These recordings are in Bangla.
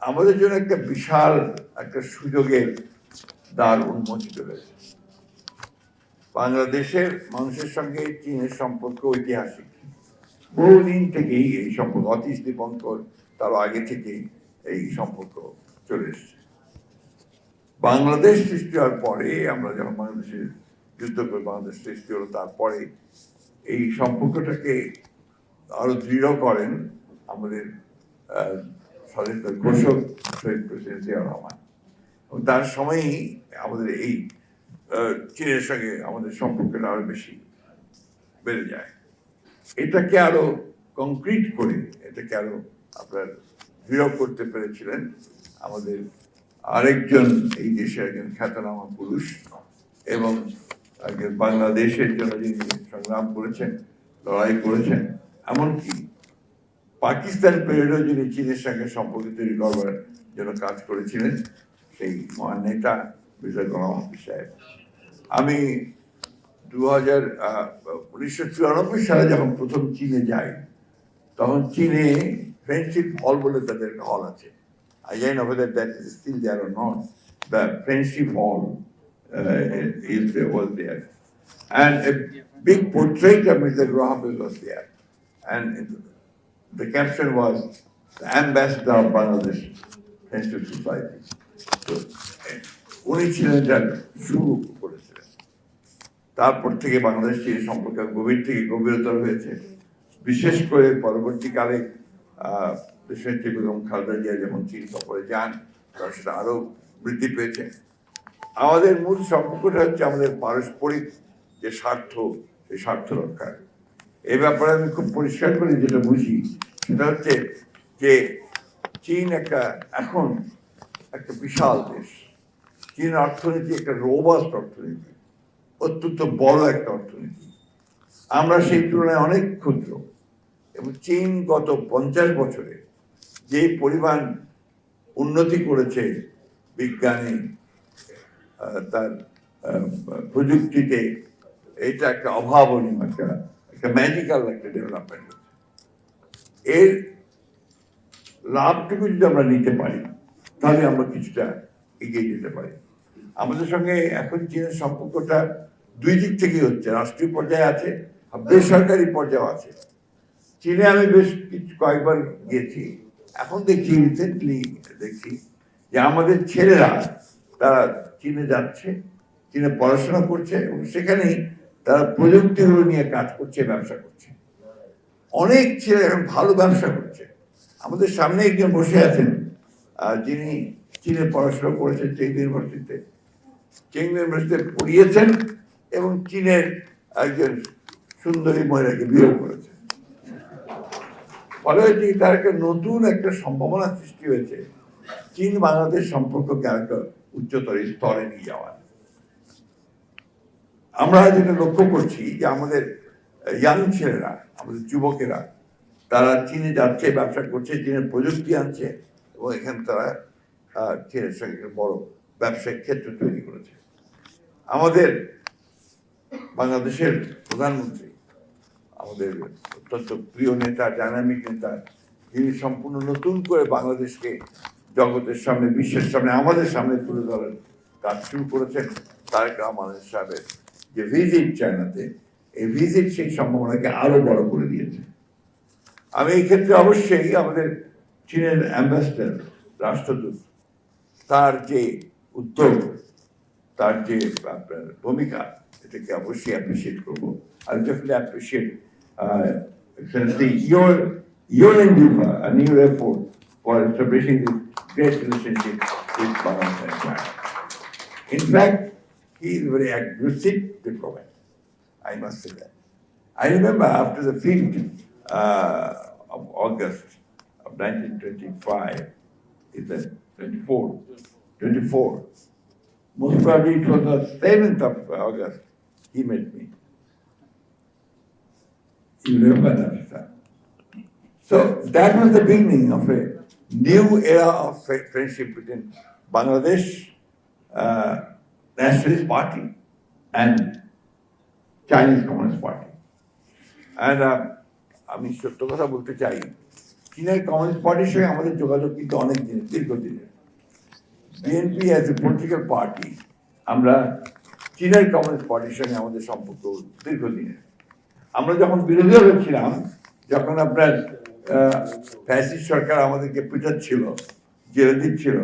আমাদের জন্য একটা বিশাল একটা সুযোগের দ্বার উন্মোচিত হয়েছে। বাংলাদেশের মানুষের সঙ্গে চীনের সম্পর্ক ঐতিহাসিক, বহুদিন থেকেই এই সম্পর্ক, অতীশ দীপঙ্কর তার আগে থেকেই এই সম্পর্ক চলে এসছে। বাংলাদেশ সৃষ্টি হওয়ার পরে, আমরা যখন বাংলাদেশের যুদ্ধ করে বাংলাদেশ সৃষ্টি হলো, তারপরে এই সম্পর্কটাকে আরো দৃঢ় করেন আমাদের স্বাধীনতার ঘোষক শহীদ প্রেসিডেন্ট জিয়াউর রহমান। এবং তার সময়ই আমাদের এই চীনের সঙ্গে আমাদের সম্পর্কটা আরো বেশি বেড়ে যায়। এটাকে আরো কংক্রিট করে, এটাকে আরো আপনার দৃঢ় করতে পেরেছিলেন আমাদের আরেকজন এই দেশের একজন খ্যাতনামা পুরুষ এবং একজন বাংলাদেশের জন্য যিনি সংগ্রাম করেছেন, লড়াই করেছেন, এমনকি পাকিস্তান পিরিয়ডেও যিনি চীনের সঙ্গে সম্পর্ক তৈরি করবার জন্য কাজ করেছিলেন, সেই মহান নেতা মির্জা গোলাম হাফিজ সাহেব। আমি 1994 সালে যখন প্রথম চীনে যাই, তখন চীনে ফ্রেন্ডশিপ হল বলে তাদের হল আছে। I don't know whether that is still there or not. The friendship hall was there, and a big portrait of Mr. Rahafil was there, and the caption was the ambassador of Bangladesh Friendship Society. So, উনি ছিলেন যার শুরু করেছিলেন। তারপর থেকে বাংলাদেশ চীন সম্পর্ক গভীর থেকে গভীরতর হয়েছে। বিশেষ করে পরবর্তীকালে দেশনেত্রী বেগম খালেদা জিয়া যখন চীন সফরে যান, তখন সেটা আরো বৃদ্ধি পেয়েছে। আমাদের মূল সম্পর্কটা হচ্ছে আমাদের পারস্পরিক যে স্বার্থ, সেই স্বার্থ রক্ষা। এই ব্যাপারে আমি খুব পরিষ্কার করে যেটা বুঝি, সেটা হচ্ছে যে চীন এখন একটা বিশাল দেশ। চীন অর্থনীতি একটা রোবাস্ট অর্থনীতি, অত্যন্ত বড় একটা অর্থনীতি। আমরা সেই তুলনায় অনেক ক্ষুদ্র, এবং চীন গত 50 বছরে যে পরিমাণ উন্নতি করেছে বিজ্ঞানে, তার প্রযুক্তিতে, এটা একটা অভাবনীয়, একটা ম্যাজিক্যাল একটা ডেভেলপমেন্ট। এর লাভটুকু যদি আমরা নিতে পারি, তাহলে আমরা কিছুটা এগিয়ে যেতে পারি। আমাদের সঙ্গে এখন চীনের সম্পর্কটা দুই দিক থেকেই হচ্ছে, রাষ্ট্রীয় পর্যায়ে আছে, বেসরকারি পর্যায়ে আছে। চীনে আমি বেশ কয়েকবার গেছি, এখন দেখছি রিসেন্টলি দেখছি যে আমাদের ছেলেরা তারা চীনে যাচ্ছে, চীনে পড়াশোনা করছে, এবং সেখানেই তারা প্রযুক্তিগুলো নিয়ে কাজ করছে, ব্যবসা করছে। অনেক ছেলে এখন ভালো ব্যবসা করছে। আমাদের সামনে একজন বসে আছেন যিনি চীনে পড়াশোনা করেছেন চেংদু ইউনিভার্সিটিতে, চেংদু ইউনিভার্সিটিতে পড়িয়েছেন এবং চীনের একজন সুন্দরী মহিলাকে বিয়ে করেছেন। ফলে তার একটা নতুন একটা সম্ভাবনা সৃষ্টি হয়েছে চীন বাংলাদেশ সম্পর্ককে আরেকটা উচ্চতর স্তরে নিয়ে যাওয়ার। আমরা যেটা লক্ষ্য করছি যে আমাদের ইয়াং ছেলেরা, আমাদের যুবকেরা, তারা চীনে যাচ্ছে, ব্যবসা করছে, চীনের প্রযুক্তি আনছে, এবং এখানে তারা চীনের সঙ্গে বড় ব্যবসায়িক ক্ষেত্র তৈরি করেছে। আমাদের বাংলাদেশের প্রধানমন্ত্রী, আমাদের অত্যন্ত প্রিয় নেতা, ডাইনামিক নেতা, যিনি সম্পূর্ণ নতুন করে বাংলাদেশকে জগতের সামনে, বিশ্বের সামনে, আমাদের সামনে তুলে ধরার কাজ শুরু করেছেন, তারেক রহমান সাহেবের যে ভিজিট চায়নাতে, এই ভিজিট সেই সম্ভাবনাকে আরো বড় করে দিয়েছে। আমি এই ক্ষেত্রে অবশ্যই আমাদের চীনের অ্যাম্বাসেডর, রাষ্ট্রদূত, তার যে উদ্যোগ, তার যে আপনার ভূমিকা, এটাকে অবশ্যই অ্যাপ্রিসিয়েট করবো। I definitely appreciate your endeavor and your effort for establishing this great relationship with Bangladesh and China. In fact, he is a very aggressive diplomat, I must say that. I remember after the 5th of August of 1925, is that 24, most probably it was the 7th of August, he met me. You remember that, sir? So that was the beginning of a new era of friendship between Bangladesh Nationalist Party and Chinese Communist Party. And আমি সত্য কথা বলতে চাই, চীনের কমিউনিস্ট পার্টির সঙ্গে আমাদের যোগাযোগ কিন্তু অনেক দিনের, দীর্ঘদিনের। BNP as a political party, আমরা চীনের কমিউনিস্ট পার্টির সঙ্গে আমাদের সম্পর্ক দীর্ঘদিনের। আমরা যখন বিরোধী দলে ছিলাম, যখন আপনার ফ্যাসিস্ট সরকার আমাদেরকে পিটাচ্ছিল, জেলে দিচ্ছিল,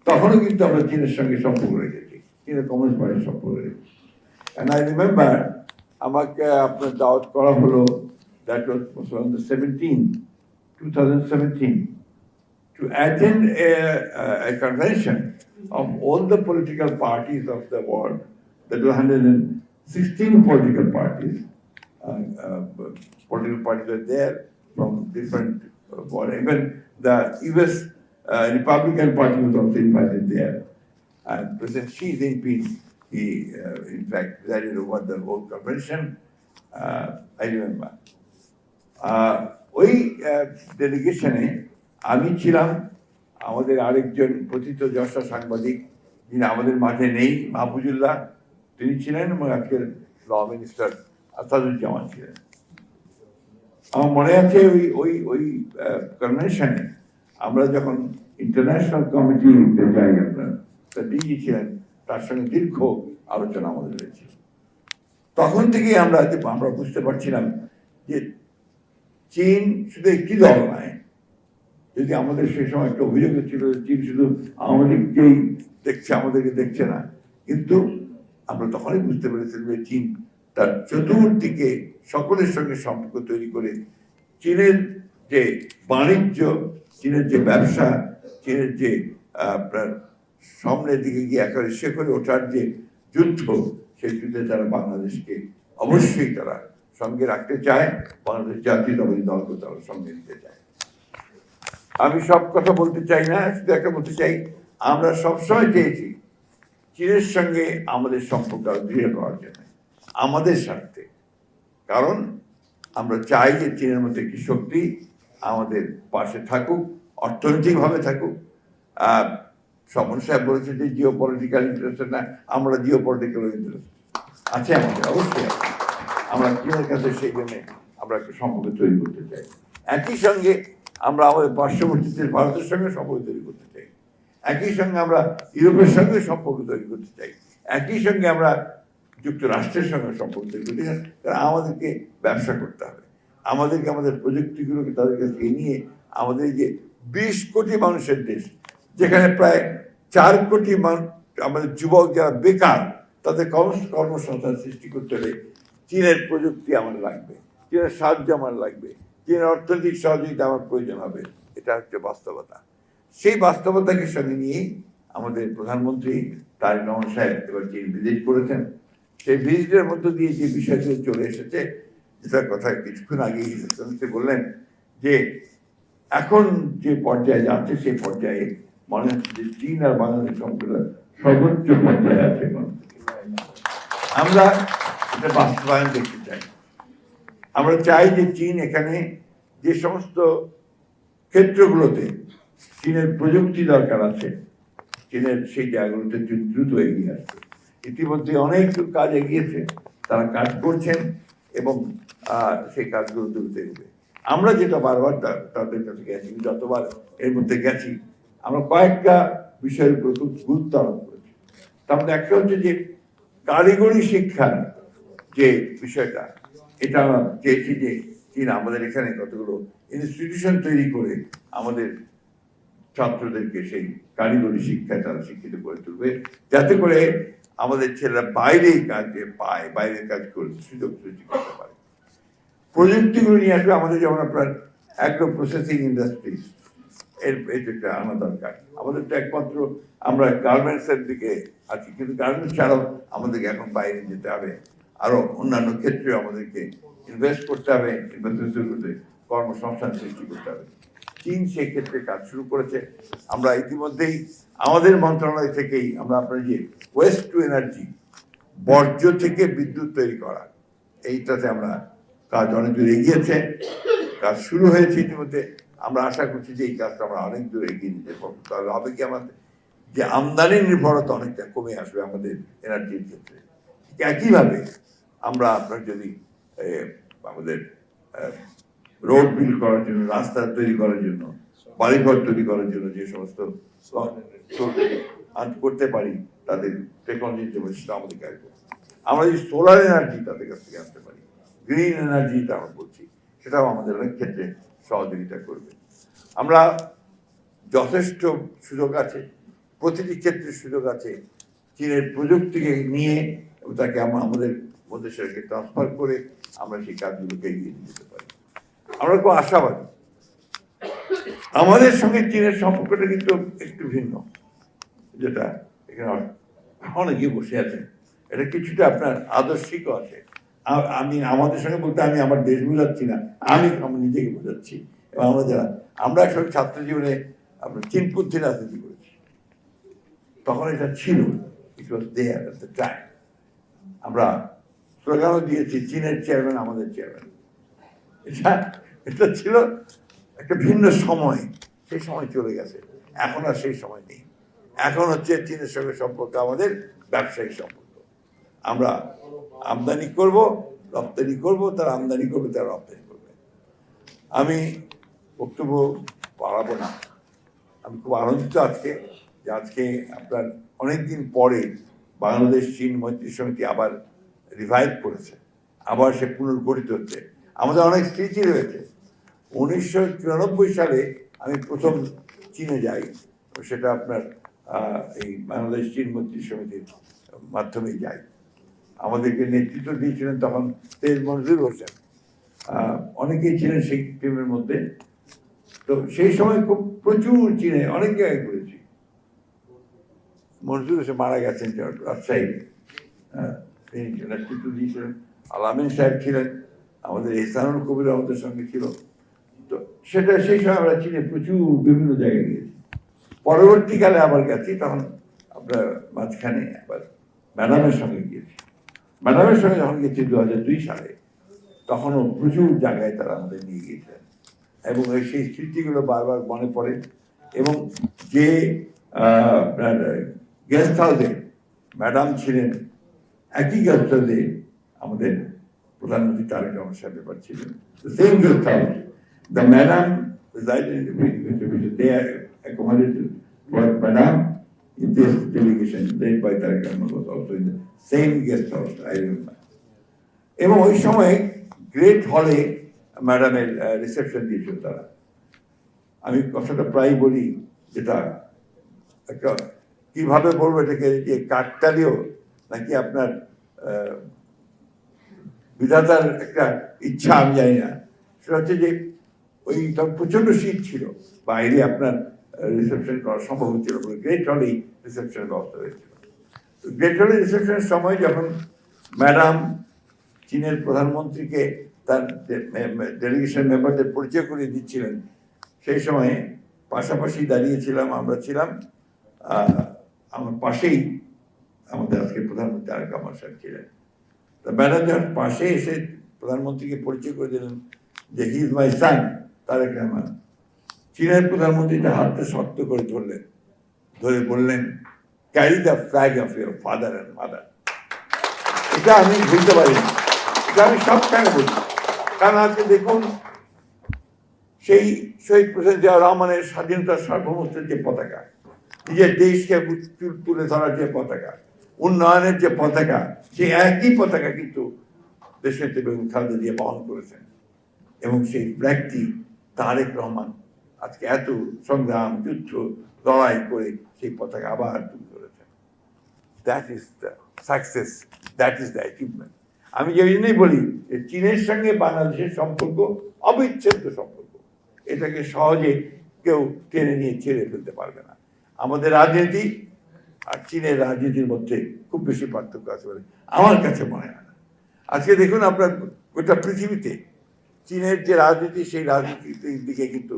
তখনও কিন্তু আমরা চীনের সঙ্গে সম্পর্ক রেখেছি, চীনের কমিউনিস্ট পার্টির সম্পর্ক রেখেছি। And I remember আমাকে আপনার দাওয়াত করা হলো, that was on the 2017, to attend a convention of all the political parties of the world. There were 116 political parties. Political parties were there from different, even the US Republican Party was also invited there. And President Xi Jinping, he in fact presided over the whole convention. I remember. ওই ডেলিগেশনে আমি ছিলাম, আমাদের আরেকজন পতিত যশা সাংবাদিক যিনি আমাদের মাঝে নেই, মাহফুজুল্লাহ, তিনি ছিলেন, এবং আজকের ল মিনিস্টার আসাদুজ্জামান ছিলেন। আমার মনে আছে ওই ওই কনভেনশনে আমরা যখন ইন্টারন্যাশনাল কমিটিতে যাই, আপনার ডিজি ছিলেন, তার সঙ্গে দীর্ঘ আলোচনা আমাদের হয়েছিল। তখন থেকেই আমরা বুঝতে পারছিলাম যে চীন শুধু একটি দল নয়। যদি আমাদের সেই সময় একটা অভিযোগ ছিল চীন শুধু আওয়ামী লীগকেই দেখছে, আমাদেরকে দেখছে না, কিন্তু আমরা তখনই বুঝতে পেরেছিলাম যে চীন তার চতুর্দিকে সকলের সঙ্গে সম্পর্ক তৈরি করে চীনের যে বাণিজ্য, চীনের যে ব্যবসা, চীনের যে আপনার সামনের দিকে গিয়ে একেবারে শেখরে ওঠার যে যুদ্ধ, সেই যুদ্ধে তারা বাংলাদেশকে অবশ্যই তারা সঙ্গে রাখতে চায়, বাংলাদেশ জাতীয়তাবাদী দলকে তারা সঙ্গে নিতে চায়। আমি সব কথা বলতে চাই না, শুধু একটা বলতে চাই, আমরা সবসময় চেয়েছি চীনের সঙ্গে আমাদের সম্পর্ক দৃঢ় করার জন্য, আমাদের স্বার্থে। কারণ আমরা চাই যে চীনের মধ্যে একটি শক্তি আমাদের পাশে থাকুক, অর্থনৈতিকভাবে থাকুক। স্বপন সাহেব বলেছে যে জিও পলিটিক্যাল ইন্টারেস্ট না, আমরা জিও পলিটিক্যাল ইন্টারেস্ট আছে আমাদের, অবশ্যই আছে। আমরা চীনের কাছে সেই জন্য আমরা একটা সম্পর্ক তৈরি করতে চাই। একই সঙ্গে আমরা আমাদের পার্শ্ববর্তী দেশ ভারতের সঙ্গে সম্পর্ক তৈরি করতে চাই, একই সঙ্গে আমরা ইউরোপের সঙ্গে সম্পর্ক তৈরি করতে চাই, একই সঙ্গে আমরা যুক্তরাষ্ট্রের সঙ্গে সম্পর্ক তৈরি করতে চাই। কারণ আমাদেরকে ব্যবসা করতে হবে, আমাদেরকে আমাদের প্রযুক্তিগুলোকে তাদের কাছে নিয়ে আমাদের যে 20 কোটি মানুষের দেশ, যেখানে প্রায় 4 কোটি আমাদের যুবক যারা বেকার, তাদের কর্মসংস্থান সৃষ্টি করতে হলে চীনের প্রযুক্তি আমার লাগবে, চীনের সাহায্য আমার লাগবে, চীনের অর্থনৈতিক সহযোগিতা আমার প্রয়োজন হবে। এটা হচ্ছে বাস্তবতা। সেই বাস্তবতাকে সঙ্গে নিয়েই আমাদের প্রধানমন্ত্রী তারেক রহমান সাহেব এবার চীন ভিজিট করেছেন। সেই ভিজিটের মধ্য দিয়ে যে বিষয়গুলো চলে এসেছে, যেটার কথা কিছুক্ষণ আগেই বললেন, যে এখন যে পর্যায়ে যাচ্ছে সেই পর্যায়ে মনে হচ্ছে যে চীন আর বাংলাদেশ সম্প্রদায় সর্বোচ্চ পর্যায়ে আছে। আমরা এটা বাস্তবায়ন দেখতে চাই। আমরা চাই যে চীন এখানে যে সমস্ত ক্ষেত্রগুলোতে চীনের প্রযুক্তি দরকার আছে, চীনের সেই জায়গাগুলোতে দ্রুত এগিয়ে আসবে। ইতিমধ্যে অনেক কাজ এগিয়েছে, তারা কাজ করছেন এবং সেই কাজগুলো দ্রুত এগোবে। আমরা যেটা বারবার তাদের কাছে গেছি, যতবার এর মধ্যে গেছি, আমরা কয়েকটা বিষয়ের উপর খুব গুরুত্ব আরোপ করেছি। তার মধ্যে একটা হচ্ছে যে কারিগরি শিক্ষার যে বিষয়টা, এটা আমরা চেয়েছি যে চীন আমাদের এখানে কতগুলো ইনস্টিটিউশন তৈরি করে আমাদের ছাত্রদেরকে সেই কারিগরি শিক্ষায় তারা শিক্ষিত করে তুলবে, যাতে করে আমাদের ছেলেরা বাইরেই কাজে পায়, বাইরের কাজ করে সুযোগ সৃষ্টি করতে পারে। প্রযুক্তিগুলো নিয়ে আসবে আমাদের, যেমন আপনার অ্যাগ্রো প্রসেসিং ইন্ডাস্ট্রিজ, এটা আনা দরকার। আমাদের তো একমাত্র আমরা গার্মেন্টসের দিকে আছি, কিন্তু গার্মেন্টস ছাড়াও আমাদেরকে এখন বাইরে যেতে হবে, আরো অন্যান্য ক্ষেত্রে আমাদেরকে ইনভেস্ট করতে হবে, কর্মসংস্থান সৃষ্টি করতে হবে। চীন সেই ক্ষেত্রে কাজ শুরু করেছে। আমরা ইতিমধ্যেই আমাদের মন্ত্রণালয় থেকেই আমরা আপনার যে ওয়েস্ট টু এনার্জি, বর্জ্য থেকে বিদ্যুৎ তৈরি করা, এইটাতে আমরা কাজ অনেক দূর এগিয়েছে, কাজ শুরু হয়েছে ইতিমধ্যে। আমরা আশা করছি যে এই কাজটা আমরা অনেক দূর এগিয়ে নিতে পারবো। তাহলে হবে কি, আমাদের যে আমদানি নির্ভরতা অনেকটা কমে আসবে আমাদের এনার্জির ক্ষেত্রে। একইভাবে আমরা আপনার যদি আমাদের রোড বিল্ড করার জন্য, রাস্তা তৈরি করার জন্য, বাড়িঘর তৈরি করার জন্য যে সমস্ত করতে পারি তাদের টেকনোলজি সেটা আমাদের কাজ করবে। আমরা যদি সোলার এনার্জি তাদের কাছ থেকে আনতে পারি, গ্রিন এনার্জি আমরা বলছি, সেটাও আমাদের অনেক ক্ষেত্রে সহযোগিতা করবে। আমরা যথেষ্ট সুযোগ আছে, প্রতিটি ক্ষেত্রে সুযোগ আছে। চীনের প্রযুক্তিকে নিয়ে তাকে আমাদের মধ্যে সেটাকে ট্রান্সফার করে আমরা সেই কাজগুলোকে এগিয়ে নিয়ে যেতে পারি। আমরা খুব আশাবাদী। আমাদের সঙ্গে চীনের সম্পর্কটা কিন্তু একটু ভিন্ন, যেটা এখানে অনেকে বসে আছেন, এটা কিছুটা আপনার আদর্শিকও আছে। আমি আমাদের সঙ্গে বলতে আমি আমার দেশ বোঝাচ্ছি না, আমি নিজেকে বোঝাচ্ছি। এবং আমরা আসলে ছাত্র জীবনে আপনার চীনপন্থী রাজনীতি করেছি, তখন এটা ছিল, ইট ওয়াজ দেয়ার এট দ্য টাইম। আমরা স্লোগানও দিয়েছি, চীনের চেয়ারম্যান আমাদের চেয়ারম্যান। এটা ছিল একটা ভিন্ন সময়, সেই সময় চলে গেছে, এখন আর সেই সময় নেই। এখন হচ্ছে চীনের সঙ্গে সম্পর্ক আমাদের ব্যবসায়িক সম্পর্ক। আমরা আমদানি করব, রপ্তানি করব, তারা আমদানি করবে, তারা রপ্তানি করবে। আমি বক্তব্য বাড়াবো না। আমি খুব আনন্দিত আজকে যে আজকে আপনার অনেকদিন পরে বাংলাদেশ চীন মৈত্রী সমিতি আবার রিভাইভ করেছে, আবার সে পুনর্গঠিত হচ্ছে। আমাদের অনেক স্মৃতি রয়েছে। 1994 সালে আমি প্রথম চীনে যাই, সেটা আপনার এই বাংলাদেশ চীন মৈত্রী সমিতির মাধ্যমেই যাই। আমাদেরকে নেতৃত্ব দিয়েছিলেন তখন তেজ মনজুর হোসেন, অনেকেই ছিলেন সেই টিমের মধ্যে। তো সেই সময় খুব প্রচুর চীনে অনেক জায়গায় ঘুরেছি। মনজুর হোসেন মারা গেছেন রাজশাহী, তিনি নেতৃত্ব দিয়েছিলেন। আলামিন সাহেব ছিলেন, আমাদের ইহসানুল কবির আমাদের সঙ্গে ছিল। তো সেটা সেই সময় আমরা চীনে প্রচুর বিভিন্ন জায়গায় গিয়েছি। পরবর্তীকালে আবার গেছি, তখন আপনার মাঝখানে আবার ম্যাডামের সঙ্গে গিয়েছি। ম্যাডামের সঙ্গে যখন গেছি 2002 সালে, তখনও প্রচুর জায়গায় তারা আমাদের নিয়ে গিয়েছিলেন, এবং সেই স্মৃতিগুলো বারবার মনে পড়ে। এবং যে আপনার গেস্ট হাউসে ম্যাডাম ছিলেন, একই গেস্ট হাউসে আমাদের প্রধানমন্ত্রী তারেক রহমান সাহেব ব্যাপার ছিলেন। Same guest house, the madam accommodated for Madam in this delegation led by Tareq Rahman was also in the same guest house, I remember. এবং ওই সময় গ্রেট হলে ম্যাডামের রিসেপশন দিয়েছিল তারা। আমি কথাটা প্রায় বলি, যেটা একটা কিভাবে বলবো এটাকে, যে কাকতালীয় নাকি আপনার বিধাতার একটা ইচ্ছা আমি জানি না। সেটা হচ্ছে যে ওই তখন প্রচন্ড শীত ছিল, বাইরে আপনার রিসেপশন করা সম্ভব হচ্ছিল, গ্রেট হলেই রিসেপশনের ব্যবস্থা হয়েছিল। গ্রেট হলে রিসেপশনের সময় যখন ম্যাডাম চীনের প্রধানমন্ত্রীকে তার ডেলিগেশন মেম্বারদের পরিচয় করিয়ে দিচ্ছিলেন, সেই সময়ে পাশাপাশি দাঁড়িয়েছিলাম, আমরা ছিলাম, আমার পাশেই আমাদের আজকে প্রধানমন্ত্রী তারেক রহমান সাহেব ছিলেন। তা ম্যাডাম যখন পাশে এসে প্রধানমন্ত্রীকে পরিচয় করে দিলেন যে হি ইজ মাই সান তারেক রহমান, চীনের প্রধানমন্ত্রীটা হাতটা শক্ত করে ধরলেন, ধরে বললেন, carry the flag of your father and mother. এটা আমি ভুলতে পারি না, এটা আমি সবখানে বলি। কারণ আজকে দেখুন, সেই শহীদ প্রেসিডেন্ট জিয়া রহমানের স্বাধীনতার সার্বভৌমত্বের যে পতাকা, নিজের দেশকে তুলে ধরার যে পতাকা, উন্নয়নের যে পতাকা, সেই একই পতাকা কিন্তু দেশের বেগম খালেদা জিয়া বহন করেছেন। এবং সেই ফ্ল্যাগটি তারেক রহমান আজকে এত সংগ্রাম, যুদ্ধ, লড়াই করে সেই পতাকা আবার তুলে ধরেছেন। That is the success, that is the achievement. আমি যে জন্যই বলি যে চীনের সঙ্গে বাংলাদেশের সম্পর্ক অবিচ্ছেদ্য সম্পর্ক, এটাকে সহজে কেউ টেনে নিয়ে ছেড়ে ফেলতে পারবে না। আমাদের রাজনীতি আর চীনের রাজনীতির মধ্যে খুব বেশি পার্থক্য আছে বলে আমার কাছে মনে হয় না। আজকে দেখুন, আপনার গোটা পৃথিবীতে চীনের যে রাজনীতি, সেই রাজনীতির দিকে কিন্তু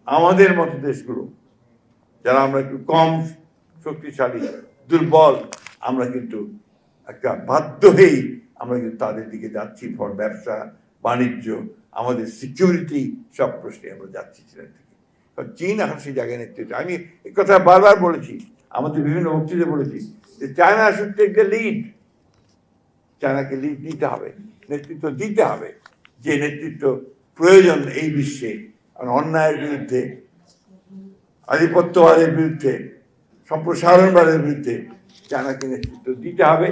আমাদের মতো দেশগুলো, যারা আমরা একটু কম শক্তিশালী, দুর্বল, আমরা কিন্তু একটা বাধ্য হয়েই আমরা কিন্তু তাদের দিকে যাচ্ছি। ফর ব্যবসা বাণিজ্য, আমাদের সিকিউরিটি, সব প্রশ্নে আমরা যাচ্ছি চীনের দিকে। চীন এখন সেই জায়গায় নেতৃত্ব। আমি এই কথা বারবার বলেছি, আমাদের বিভিন্ন বক্তৃতা বলেছি যে China should take the lead. চায়নাকে লিড নিতে হবে, নেতৃত্ব দিতে হবে, যে নেতৃত্ব প্রয়োজন এই বিশ্বে, কারণ অন্যায়ের বিরুদ্ধে, আধিপত্যবাদের বিরুদ্ধে, সম্প্রসারণবাদের বিরুদ্ধে চায়নাকে নেতৃত্ব দিতে হবে।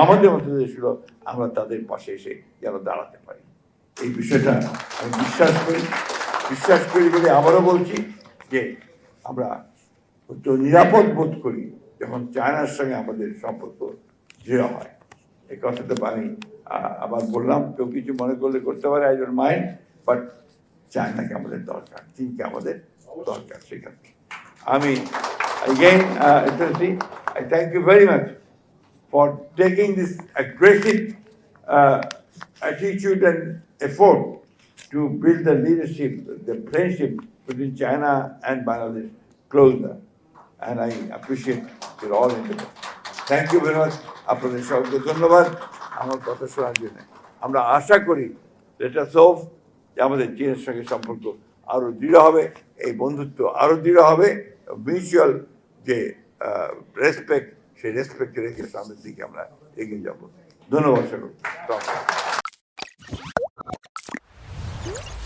আমাদের মতো দেশগুলো আমরা তাদের পাশে এসে যেন দাঁড়াতে পারি, এই বিষয়টা আমি বিশ্বাস করি বলে আবারও বলছি যে আমরা তো নিরাপদ বোধ করি যখন চায়নার সঙ্গে আমাদের সম্পর্ক দৃঢ় হয়। এই কথাটা আমি আবার বললাম, কেউ কিছু মনে করলে করতে পারে, আই ডোন্ট মাইন্ড, বাট চায়নাকে আমাদের দরকার, চীনকে আমাদের দরকার। সেখানে আমি again, Excellency, I thank you very much for taking this aggressive attitude and effort to build the leadership, the friendship between China and Bangladesh closer. And I appreciate your all input. Thank you very much. আপনাদের সবাইকে ধন্যবাদ আমার কথা শোনার জন্য। আমরা আশা করি এটা সব যে আমাদের চীনের সঙ্গে সম্পর্ক আরো দৃঢ় হবে, এই বন্ধুত্ব আরো দৃঢ় হবে, মিউচুয়াল যে রেসপেক্ট, সেই রেসপেক্ট রেখে সামনের দিকে আমরা এগিয়ে যাব। ধন্যবাদ সকল।